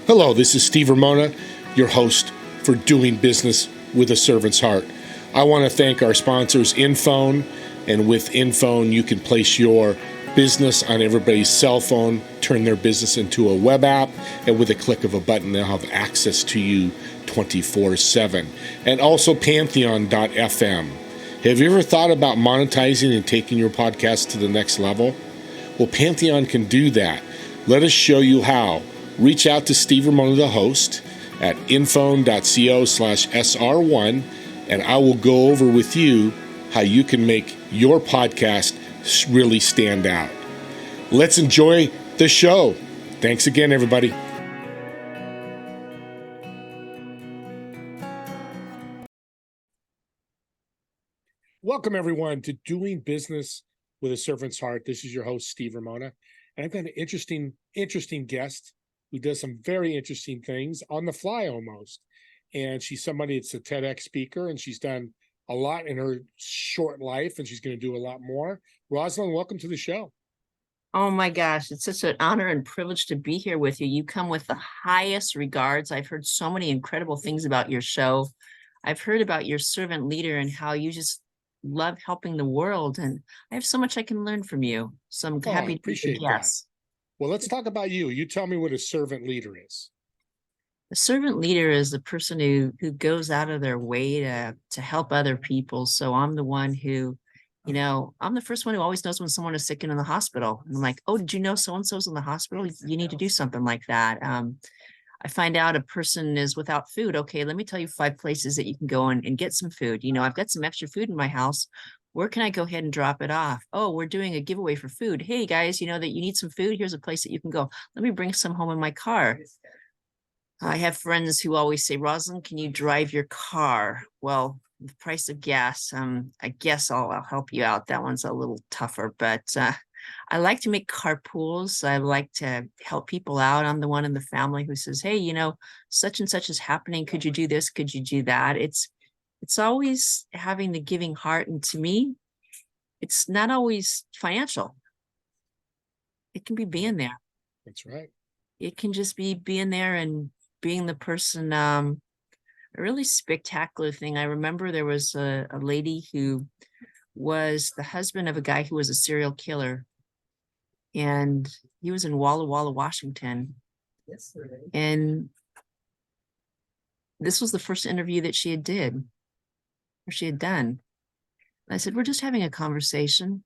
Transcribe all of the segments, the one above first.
Hello, this is Steve Ramona, your host for Doing Business with a Servant's Heart. I want to thank our sponsors, Infone, and with Infone, you can place your business on everybody's cell phone, turn their business into a web app, and with a click of a button, they'll have access to you 24/7. And also Pantheon.fm. Have you ever thought about monetizing and taking your podcast to the next level? Well, Pantheon can do that. Let us show you how. Reach out to Steve Ramona, the host, at infone.co/SR1, and I will go over with you how you can make your podcast really stand out. Let's enjoy the show. Thanks again, everybody. Welcome, everyone, to Doing Business with a Servant's Heart. This is your host, Steve Ramona, and I've got an interesting guest who does some very interesting things on the fly almost. And she's somebody that's a TEDx speaker, and she's done a lot in her short life, and she's going to do a lot more. Rosalyn, welcome to the show. Oh my gosh, it's such an honor and privilege to be here with you. You come with the highest regards. I've heard so many incredible things about your show. I've heard about your servant leader and how you just love helping the world. And I have so much I can learn from you. So I'm happy to be a guest. Well, let's talk about you. You tell me what a servant leader is. A servant leader is the person who goes out of their way to help other people. So I'm the one who, I'm the first one who always knows when someone is sick and in the hospital. And I'm like, oh, did you know so-and-so's in the hospital? You need to do something like that. I find out a person is without food. Okay, let me tell you 5 places that you can go and get some food. I've got some extra food in my house. Where can I go ahead and drop it off? Oh, we're doing a giveaway for food. Hey guys, you know that you need some food. Here's a place that you can go. Let me bring some home in my car. I have friends who always say, Rosalyn, can you drive your car? Well, the price of gas, I guess I'll help you out. That one's a little tougher, but I like to make carpools. I like to help people out. I'm the one in the family who says, hey, such and such is happening. Could you do this? Could you do that? It's always having the giving heart. And to me, it's not always financial. It can be being there. That's right. It can just be being there and being the person. A really spectacular thing. I remember there was a lady who was the husband of a guy who was a serial killer. And he was in Walla Walla, Washington. And this was the first interview that she had done. And I said, we're just having a conversation.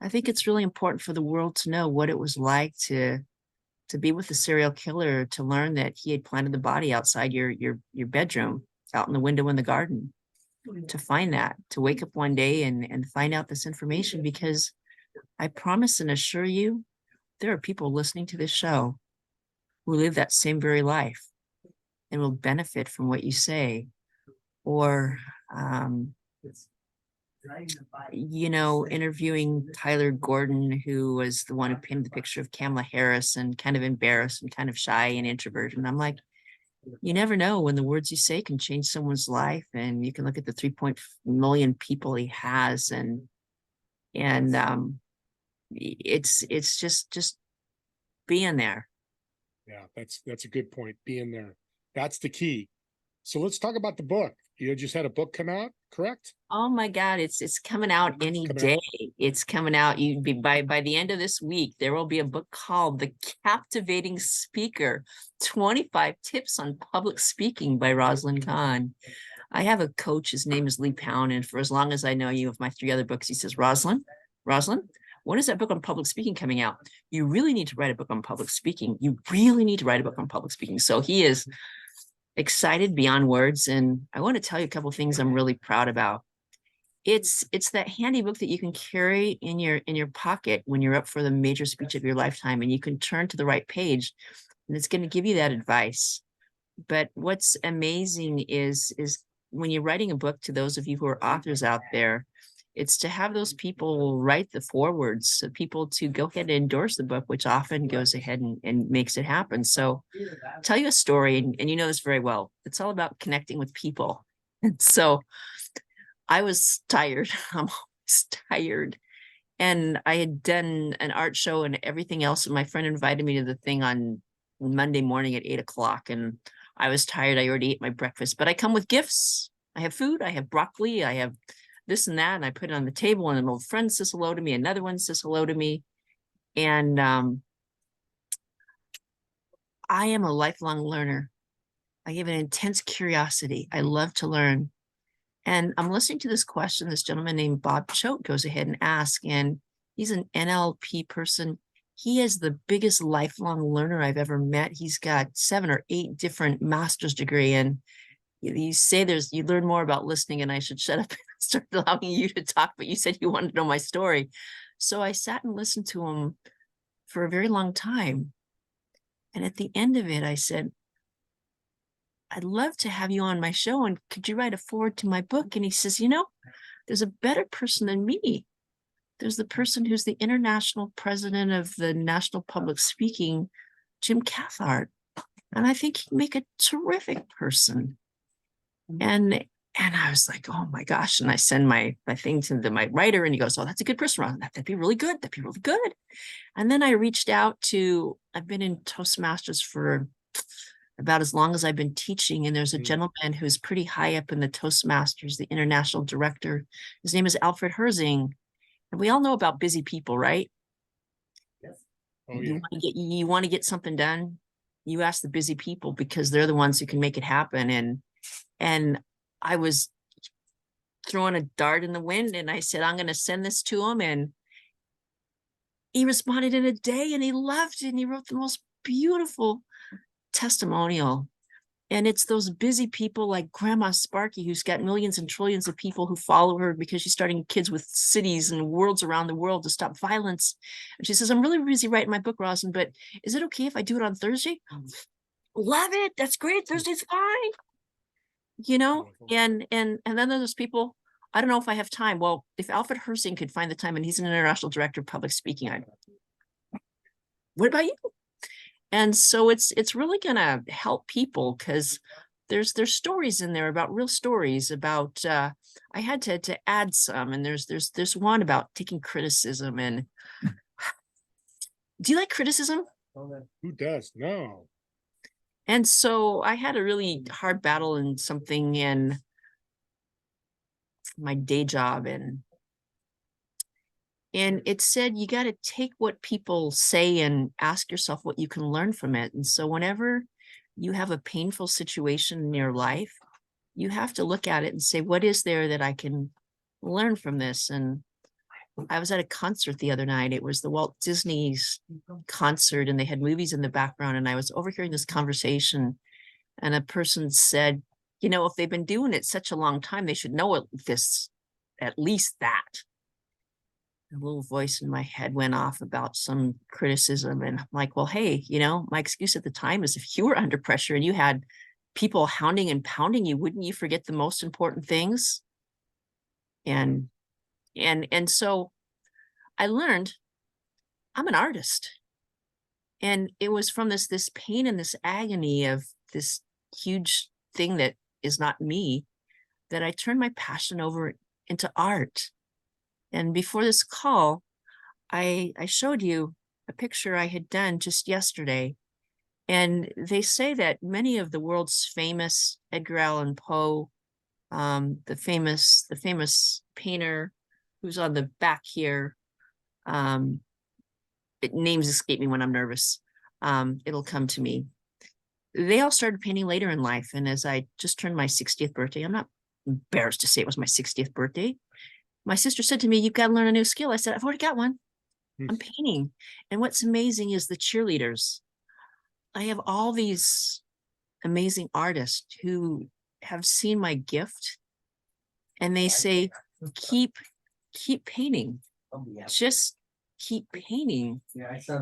I think it's really important for the world to know what it was like to be with a serial killer, to learn that he had planted the body outside your bedroom, out in the window in the garden, to find that, to wake up one day and find out this information, because I promise and assure you, there are people listening to this show who live that same very life and will benefit from what you say. Or, interviewing Tyler Gordon, who was the one who painted the picture of Kamala Harris and kind of embarrassed and kind of shy and introverted. And I'm like, you never know when the words you say can change someone's life. And you can look at the 3 million people he has, and it's just being there. Yeah, that's a good point. Being there. That's the key. So let's talk about the book. You just had a book come out, correct? Oh my God, it's coming out any day. It's coming out. By the end of this week, there will be a book called The Captivating Speaker, 25 Tips on Public Speaking by Rosalyn Kahn. I have a coach, his name is Lee Pound, and for as long as I know you, of my 3 other books, he says, Rosalyn, when is that book on public speaking coming out? You really need to write a book on public speaking. You really need to write a book on public speaking. So he is excited beyond words. And I want to tell you a couple of things I'm really proud about. It's that handy book that you can carry in your pocket when you're up for the major speech of your lifetime, and you can turn to the right page, and it's going to give you that advice. But what's amazing is when you're writing a book, to those of you who are authors out there, it's to have those people write the forewords, so people to go ahead and endorse the book, which often goes ahead and makes it happen. So I'll tell you a story, and you know this very well. It's all about connecting with people. And so I was tired. I'm always tired. And I had done an art show and everything else. And my friend invited me to the thing on Monday morning at 8 o'clock, and I was tired. I already ate my breakfast, but I come with gifts. I have food, I have broccoli, I have this and that, and I put it on the table, and an old friend says hello to me, another one says hello to me. And I am a lifelong learner. I have an intense curiosity. I love to learn. And I'm listening to this question this gentleman named Bob Choate goes ahead and asks, and he's an NLP person. He is the biggest lifelong learner I've ever met. He's got 7 or 8 different master's degree, and you say you learn more about listening, and I should shut up and start allowing you to talk, but you said you wanted to know my story. So I sat and listened to him for a very long time. And at the end of it, I said, I'd love to have you on my show, and could you write a foreword to my book? And he says, there's a better person than me. There's the person who's the international president of the National Public Speaking, Jim Cathcart. And I think he'd make a terrific person. And I was like, oh my gosh. And I send my thing to my writer, and he goes, oh, that's a good person, Ron. That'd be really good. That'd be really good. And then I reached out I've been in Toastmasters for about as long as I've been teaching. And there's a gentleman who's pretty high up in the Toastmasters, the international director. His name is Alfred Herzing. And we all know about busy people, right? Yes. Oh, yeah. You want to get something done, you ask the busy people, because they're the ones who can make it happen. And I was throwing a dart in the wind, and I said, I'm going to send this to him. And he responded in a day, and he loved it. And he wrote the most beautiful testimonial. And it's those busy people like Grandma Sparky, who's got millions and trillions of people who follow her because she's starting kids with cities and worlds around the world to stop violence. And she says, I'm really busy writing my book, Rosalyn, but is it okay if I do it on Thursday? Love it. That's great. Thursday's fine. And then there's those people, I don't know if I have time. Well, if Alfred Herzing could find the time, and he's an international director of public speaking, what about you? And so it's really going to help people, because there's stories in there about real stories about, I had to add some, and there's one about taking criticism. And do you like criticism? Who does? No. And so I had a really hard battle in something in my day job, and it said, you got to take what people say and ask yourself what you can learn from it. And so whenever you have a painful situation in your life, you have to look at it and say, what is there that I can learn from this? And I was at a concert the other night. It was the Walt Disney's concert, and they had movies in the background. And I was overhearing this conversation, and a person said, if they've been doing it such a long time, they should know at least that. A little voice in my head went off about some criticism. And I'm like, well, hey, my excuse at the time is, if you were under pressure and you had people hounding and pounding you, wouldn't you forget the most important things? And so I learned I'm an artist. And it was from this pain and this agony of this huge thing that is not me, that I turned my passion over into art. And before this call, I showed you a picture I had done just yesterday. And they say that many of the world's famous Edgar Allan Poe, the famous painter who's on the back here, names escape me when I'm nervous. It'll come to me. They all started painting later in life. And as I just turned my 60th birthday, I'm not embarrassed to say it was my 60th birthday, my sister said to me, you've got to learn a new skill. I said, I've already got one. I'm painting. And what's amazing is the cheerleaders. I have all these amazing artists who have seen my gift, and they say, keep painting. Just keep painting.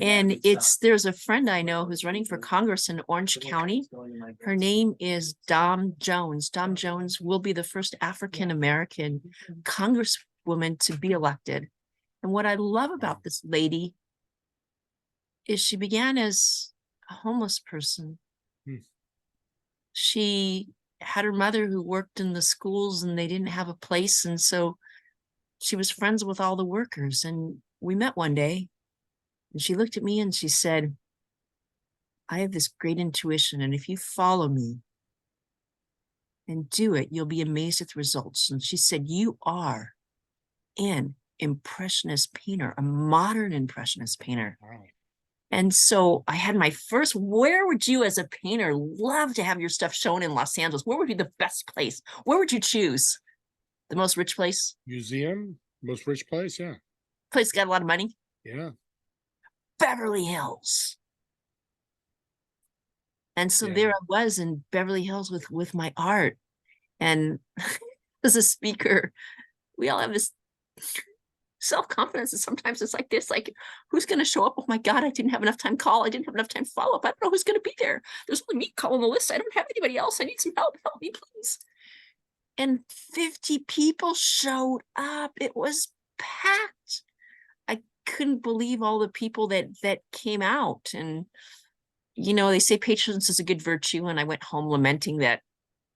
And there's a friend I know who's running for Congress in Orange County. Her name is Dom Jones. Dom Jones will be the first African-American congresswoman to be elected. And what I love about this lady is she began as a homeless person. She had her mother who worked in the schools, and they didn't have a place. And so she was friends with all the workers. And we met one day, and she looked at me and she said, I have this great intuition, and if you follow me and do it, you'll be amazed at the results. And she said, you are an impressionist painter, a modern impressionist painter. Wow. And so I had my first, where would you as a painter love to have your stuff shown in Los Angeles? Where would be the best place? Where would you choose? The most rich place? Museum, most rich place, yeah. Place got a lot of money? Yeah. Beverly Hills. And so Yeah. there I was in Beverly Hills with my art. And as a speaker, we all have this self-confidence, and sometimes it's like this, like, who's going to show up? Oh my God, I didn't have enough time call. I didn't have enough time follow up. I don't know who's going to be there. There's only me calling the list. I don't have anybody else. I need some help. Help me, please. And 50 people showed up. It was packed. I couldn't believe all the people that came out. And they say patience is a good virtue, and I went home lamenting that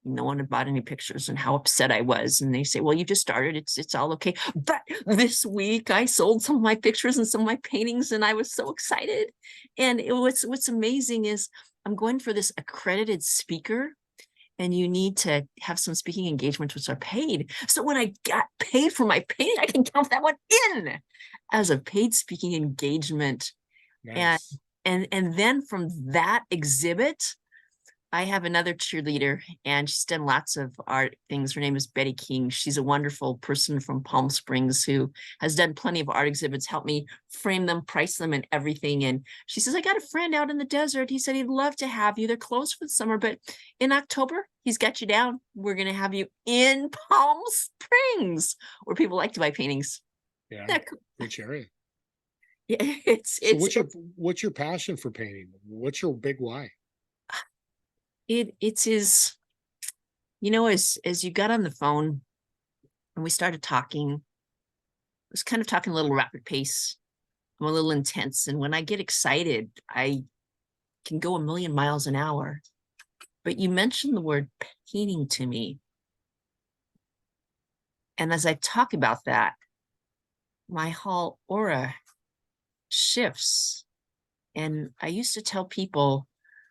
no one had bought any pictures and how upset I was. And they say, well, you just started, it's all okay. But this week I sold some of my pictures and some of my paintings, and I was so excited. And what's amazing is I'm going for this accredited speaker, and you need to have some speaking engagements which are paid. So when I got paid for my painting, I can count that one in as a paid speaking engagement. Nice. And then from that exhibit, I have another cheerleader, and she's done lots of art things. Her name is Betty King. She's a wonderful person from Palm Springs who has done plenty of art exhibits, helped me frame them, price them, and everything. And she says, I got a friend out in the desert. He said he'd love to have you. They're closed for the summer, but in October, he's got you down. We're going to have you in Palm Springs, where people like to buy paintings. Yeah. Rich area. Yeah, So what's your passion for painting? What's your big why? It is, as you got on the phone and we started talking, I was kind of talking a little rapid pace. I'm a little intense. And when I get excited, I can go a million miles an hour. But you mentioned the word painting to me. And as I talk about that, my whole aura shifts. And I used to tell people,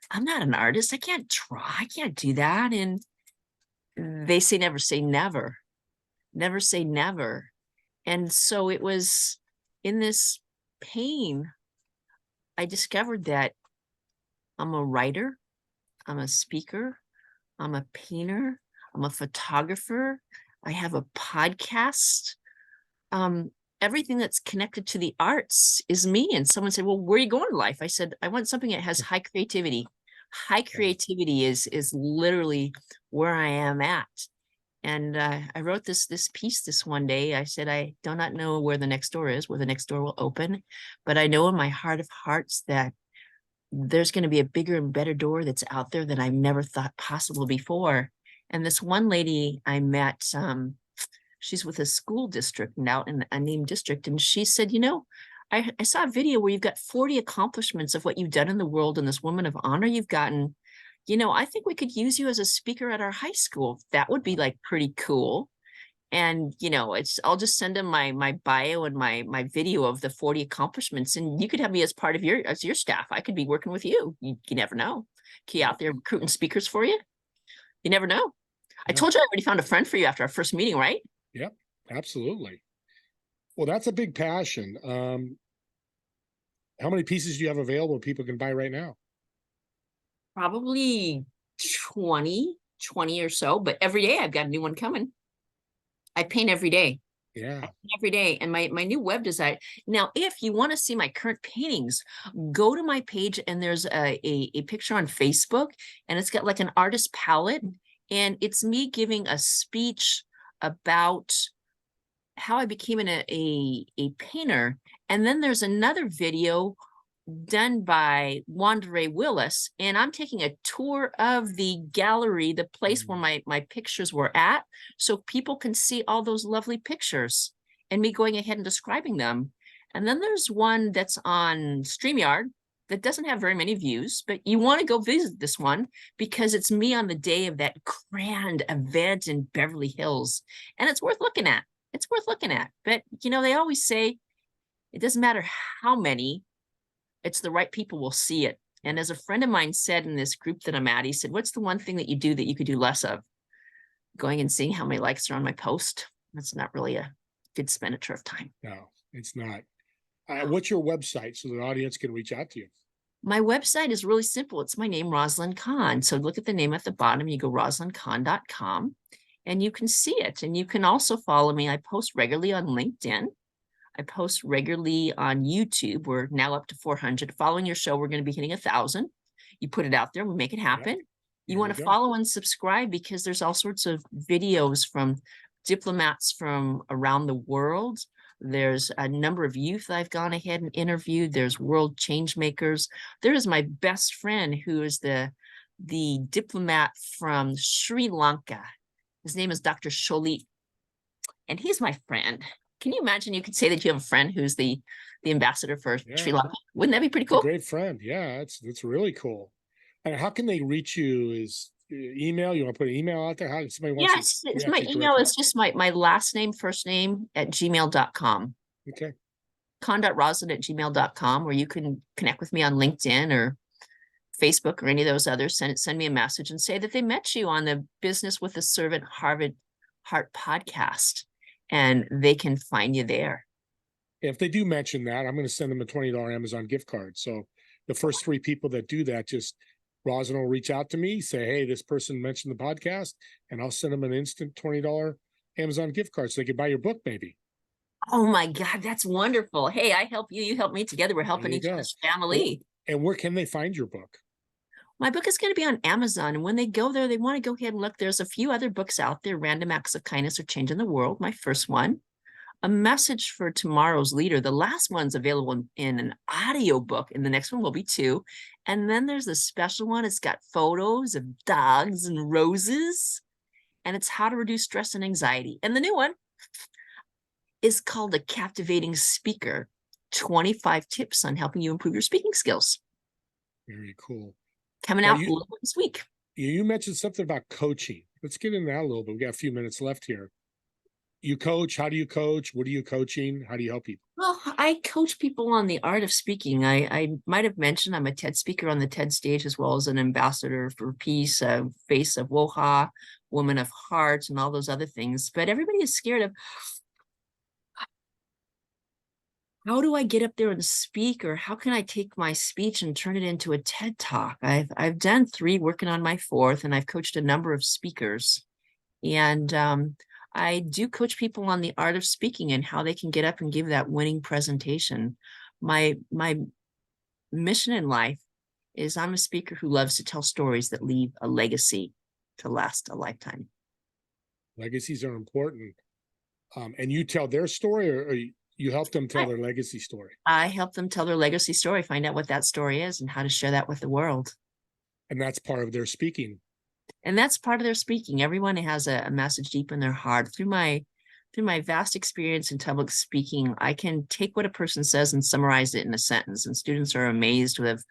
I'm not an artist. I can't try. I can't do that. And they say, never say never. Never say never. And so it was in this pain, I discovered that I'm a writer, I'm a speaker, I'm a painter, I'm a photographer, I have a podcast. Everything that's connected to the arts is me. And someone said, well, where are you going in life? I said, I want something that has high creativity. High creativity is literally where I am at. And I wrote this piece this one day. I said, I do not know where the next door is, where the next door will open, but I know in my heart of hearts that there's going to be a bigger and better door that's out there than I've never thought possible before. And this one lady I met, she's with a school district now in a named district. And she said, I saw a video where you've got 40 accomplishments of what you've done in the world and this woman of honor you've gotten. I think we could use you as a speaker at our high school. That would be like pretty cool. And, I'll just send them my bio and my video of the 40 accomplishments. And you could have me as part of your staff. I could be working with you. You never know. Key out there recruiting speakers for you. You never know. I told you I already found a friend for you after our first meeting, right? Yep, absolutely. Well, that's a big passion. How many pieces do you have available people can buy right now? Probably 20 or so, but every day I've got a new one coming. I paint every day. Yeah. Every day. And my new web design. Now, if you want to see my current paintings, go to my page, and there's a picture on Facebook, and it's got like an artist palette, and it's me giving a speech about how I became a painter. And then there's another video done by Wanda Willis, and I'm taking a tour of the gallery, the place where my pictures were at, so people can see all those lovely pictures and me going ahead and describing them. And then there's one that's on StreamYard that doesn't have very many views, but you want to go visit this one because it's me on the day of that grand event in Beverly Hills, and it's worth looking at. It's worth looking at. But they always say it doesn't matter how many, it's the right people will see it. And as a friend of mine said in this group that I'm at, he said, what's the one thing that you do that you could do less of? Going and seeing how many likes are on my post. That's not really a good expenditure of time. No, it's not. What's your website so the audience can reach out to you? My website is really simple. It's my name, Rosalyn Kahn. So look at the name at the bottom. You go rosalinkahn.com and you can see it. And you can also follow me. I post regularly on LinkedIn. I post regularly on YouTube. We're now up to 400. Following your show, we're going to be hitting 1,000. You put it out there, we make it happen. Yep. You want to follow and subscribe because there's all sorts of videos from diplomats from around the world. There's a number of youth I've gone ahead and interviewed. There's world change makers. There is my best friend who is the diplomat from Sri Lanka. His name is Dr. Sholit, and he's my friend. Can you imagine you could say that you have a friend who's the ambassador for Sri Lanka? Wouldn't that be pretty cool? A great friend. Yeah, that's really cool. And how can they reach you? Is email? You want to put an email out there? How if somebody wants to it's my email directly? Is just my last name, first name at gmail.com. Okay. con.roslyn@gmail.com, or you can connect with me on LinkedIn or Facebook or any of those others. Send me a message and say that they met you on the Business with a Servant Harvard Heart podcast, and they can find you there. If they do mention that, I'm going to send them a $20 Amazon gift card. So the first 3 people that do that, just Rosalyn will reach out to me, say, hey, this person mentioned the podcast, and I'll send them an instant $20 Amazon gift card so they can buy your book, maybe. Oh my God, that's wonderful. Hey, I help you, you help me, together we're helping each other's family. Well, and where can they find your book? My book is going to be on Amazon, and when they go there, they want to go ahead and look. There's a few other books out there. Random Acts of Kindness Are Changing the World, my first one. A Message for Tomorrow's Leader. The last one's available in an audio book, and the next one will be 2. And then there's a special one. It's got photos of dogs and roses, and it's How to Reduce Stress and Anxiety. And the new one is called The Captivating Speaker, 25 Tips on Helping You Improve Your Speaking Skills. Very cool. Coming out this week. You mentioned something about coaching. Let's get into that a little bit. We got a few minutes left here. You coach. How do you coach? What are you coaching? How do you help people? Well, I coach people on the art of speaking. I might have mentioned I'm a TED speaker on the TED stage, as well as an ambassador for peace, face of WOHA, woman of heart, and all those other things. But everybody is scared of, how do I get up there and speak, or how can I take my speech and turn it into a TED Talk? I've done 3, working on my 4th, and I've coached a number of speakers. And I do coach people on the art of speaking and how they can get up and give that winning presentation. My mission in life is I'm a speaker who loves to tell stories that leave a legacy to last a lifetime. Legacies are important. And you tell their story, or you help them tell their legacy story? I help them tell their legacy story, find out what that story is and how to share that with the world. And that's part of their speaking. And that's part of their speaking. Everyone has a message deep in their heart. Through my vast experience in public speaking, I can take what a person says and summarize it in a sentence. And students are amazed with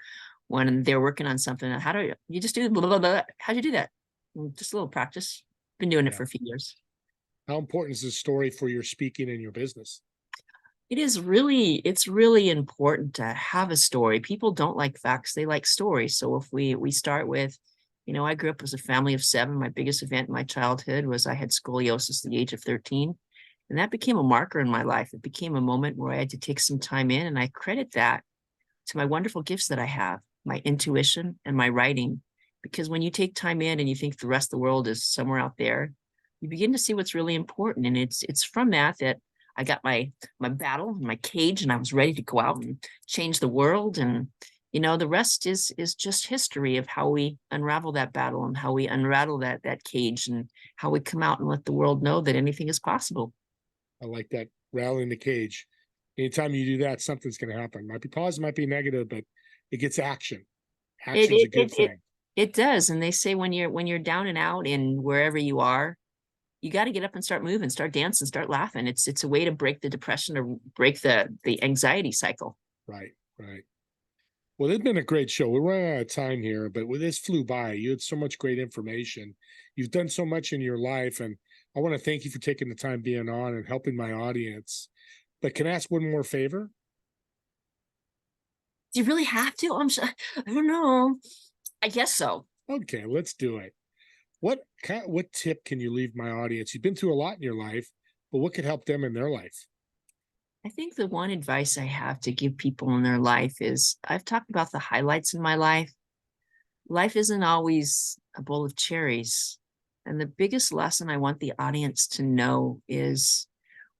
when they're working on something. How do you just do blah, blah, blah. How'd you do that? Just a little practice. Been doing it for a few years. How important is this story for your speaking and your business? It's really important to have a story. People don't like facts, they like stories. So if we start with, I grew up as a family of 7. My biggest event in my childhood was I had scoliosis at the age of 13. And that became a marker in my life. It became a moment where I had to take some time in, and I credit that to my wonderful gifts that I have, my intuition and my writing. Because when you take time in and you think the rest of the world is somewhere out there, you begin to see what's really important. And it's from that I got my battle, my cage, and I was ready to go out and change the world. And, the rest is just history of how we unravel that battle and how we unravel that cage and how we come out and let the world know that anything is possible. I like that, rattling the cage. Anytime you do that, something's going to happen. Might be positive, might be negative, but it gets action. Action's a good thing. It does. And they say when you're down and out and wherever you are, you got to get up and start moving, start dancing, start laughing. It's a way to break the depression or break the anxiety cycle. Right. Well, it's been a great show. We're running out of time here, but this flew by. You had so much great information. You've done so much in your life, and I want to thank you for taking the time being on and helping my audience. But can I ask one more favor? Do you really have to? I don't know. I guess so. Okay, let's do it. What tip can you leave my audience? You've been through a lot in your life, but what could help them in their life? I think the one advice I have to give people in their life is I've talked about the highlights in my life. Life isn't always a bowl of cherries. And the biggest lesson I want the audience to know is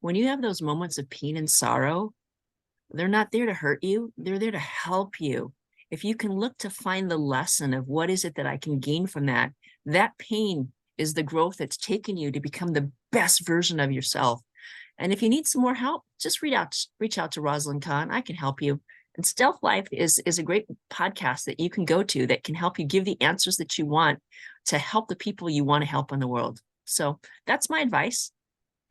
when you have those moments of pain and sorrow, they're not there to hurt you, they're there to help you. If you can look to find the lesson of what is it that I can gain from that, that pain is the growth that's taken you to become the best version of yourself. And if you need some more help, just reach out to Rosalyn Kahn. I can help you. And Stealth Life is a great podcast that you can go to that can help you give the answers that you want to help the people you want to help in the world. So that's my advice.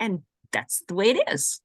And that's the way it is.